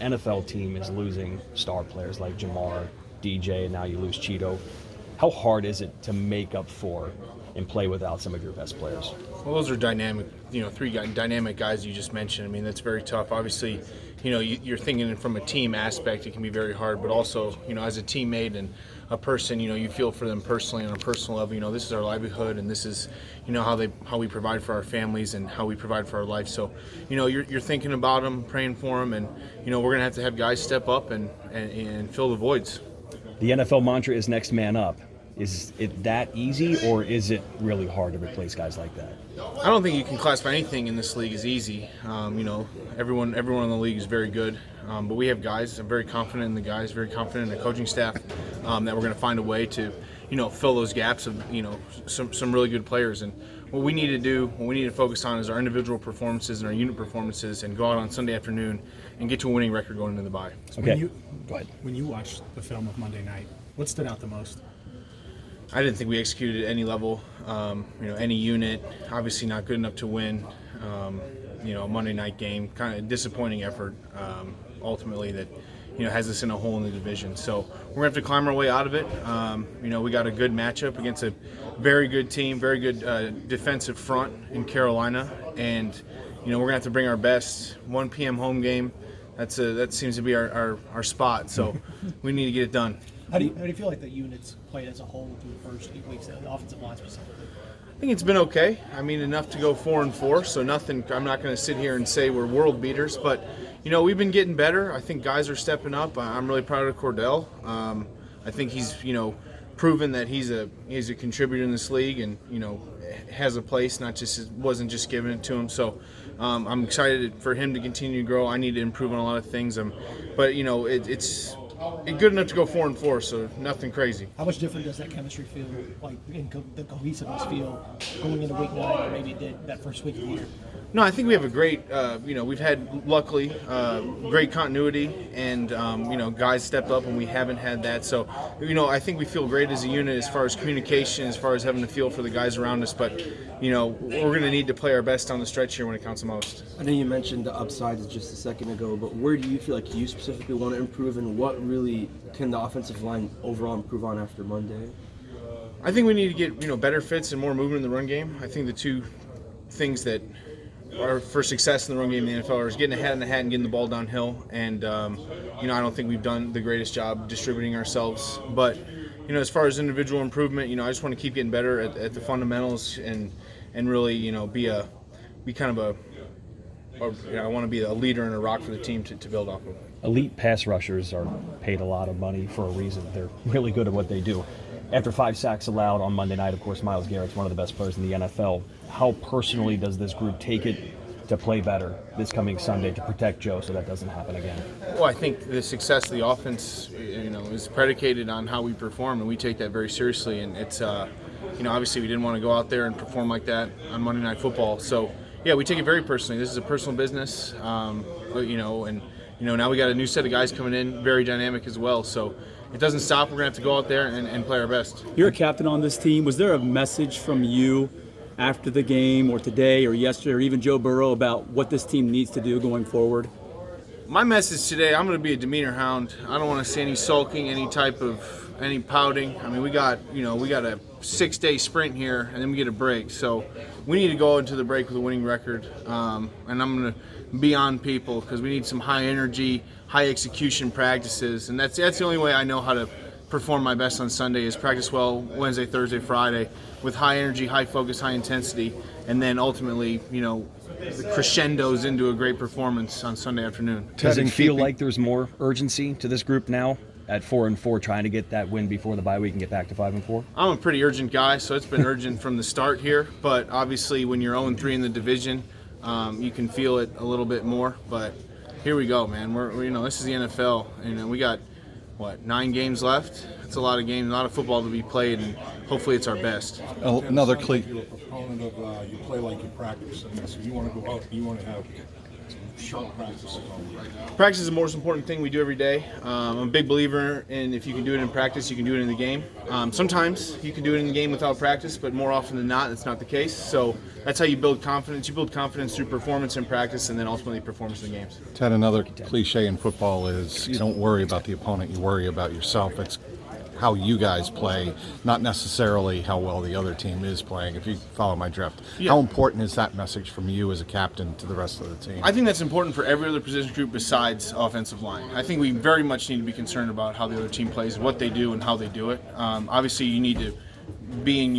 NFL team is losing star players like Jamar, DJ, and now you lose Cheeto. How hard is it to make up for and play without some of your best players? Well, those are dynamic, dynamic guys you just mentioned. I mean, that's very tough. Obviously, you're thinking from a team aspect, it can be very hard, but also, as a teammate and a person, you feel for them personally on a personal level. This is our livelihood, and this is, how we provide for our families and how we provide for our life. So, you're thinking about them, praying for them, and, we're going to have guys step up and fill the voids. The NFL mantra is next man up. Is it that easy, or is it really hard to replace guys like that? I don't think you can classify anything in this league as easy. Everyone in the league is very good, but we have guys. I'm very confident in the guys, very confident in the coaching staff that we're going to find a way to, fill those gaps of, some really good players. And what we need to do, what we need to focus on is our individual performances and our unit performances, and go out on Sunday afternoon and get to a winning record going into the bye. Okay. Go ahead. When you watched the film of Monday night, what stood out the most? I didn't think we executed at any level, any unit. Obviously not good enough to win, a Monday night game. Kind of disappointing effort, ultimately, that, has us in a hole in the division. So we're going to have to climb our way out of it. We got a good matchup against a very good team, very good defensive front in Carolina. And, we're going to have to bring our best. 1 p.m. home game, that seems to be our spot. So we need to get it done. How do you feel like the units played as a whole through the first 8 weeks, the offensive line specifically? I think it's been okay. I mean, enough to go 4-4, so nothing. I'm not going to sit here and say we're world beaters, but we've been getting better. I think guys are stepping up. I'm really proud of Cordell. I think he's proven that he's a contributor in this league, and has a place. Wasn't just given it to him. So I'm excited for him to continue to grow. I need to improve on a lot of things. But it's good enough to go 4-4, so nothing crazy. How much different does that chemistry feel, like the cohesiveness feel going into week 9 than maybe it did that first week of the year? No, I think we have a great, we've had, luckily, great continuity, and, guys stepped up, and we haven't had that. So, I think we feel great as a unit as far as communication, as far as having a feel for the guys around us. But, we're going to need to play our best on the stretch here when it counts the most. I know you mentioned the upsides just a second ago, but where do you feel like you specifically want to improve, and what really can the offensive line overall improve on after Monday? I think we need to get, better fits and more movement in the run game. I think the two things that are for success in the run game in the NFL is getting a hat in the hat and getting the ball downhill. And, I don't think we've done the greatest job distributing ourselves. But, as far as individual improvement, I just want to keep getting better at the fundamentals and really, I want to be a leader and a rock for the team to build off of. Elite pass rushers are paid a lot of money for a reason. They're really good at what they do. After 5 sacks allowed on Monday night, of course, Myles Garrett's one of the best players in the NFL. How personally does this group take it to play better this coming Sunday to protect Joe so that doesn't happen again? Well, I think the success of the offense, is predicated on how we perform, and we take that very seriously. And it's, obviously we didn't want to go out there and perform like that on Monday Night Football. So, yeah, we take it very personally. This is a personal business, and now we got a new set of guys coming in, very dynamic as well. So it doesn't stop. We're going to have to go out there and play our best. You're a captain on this team. Was there a message from you after the game or today or yesterday or even Joe Burrow about what this team needs to do going forward? My message today, I'm going to be a demeanor hound. I don't want to see any sulking, any pouting. I mean, we got a 6-day sprint here, and then we get a break. So we need to go into the break with a winning record. And I'm going to be on people because we need some high energy, high execution practices. And that's the only way I know how to perform my best on Sunday is practice well Wednesday, Thursday, Friday with high energy, high focus, high intensity, and then ultimately, the crescendos into a great performance on Sunday afternoon. Does it feel like there's more urgency to this group now at 4-4, trying to get that win before the bye week and get back to 5-4? I'm a pretty urgent guy, so it's been urgent from the start here. But obviously, when you're 0-3 in the division, you can feel it a little bit more. But here we go, man. We're this is the NFL, and we got 9 games left. It's a lot of games, a lot of football to be played, and hopefully it's our best. Another clique. You're a proponent of you play like you practice, and so you want to go out, you want to have short practice? Practice is the most important thing we do every day. I'm a big believer in if you can do it in practice, you can do it in the game. Sometimes you can do it in the game without practice, but more often than not, that's not the case. So that's how you build confidence. You build confidence through performance in practice and then ultimately performance in the games. Ted, another cliche in football is you don't worry about the opponent, you worry about yourself. It's how you guys play, not necessarily how well the other team is playing, if you follow my drift. Yeah. How important is that message from you as a captain to the rest of the team? I think that's important for every other position group besides offensive line. I think we very much need to be concerned about how the other team plays, what they do, and how they do it. Obviously, you need to be in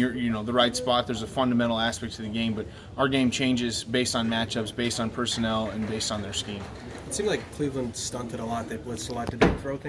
the right spot. There's a fundamental aspect to the game, but our game changes based on matchups, based on personnel, and based on their scheme. It seemed like Cleveland stunted a lot. They blitzed a lot. Did they throw things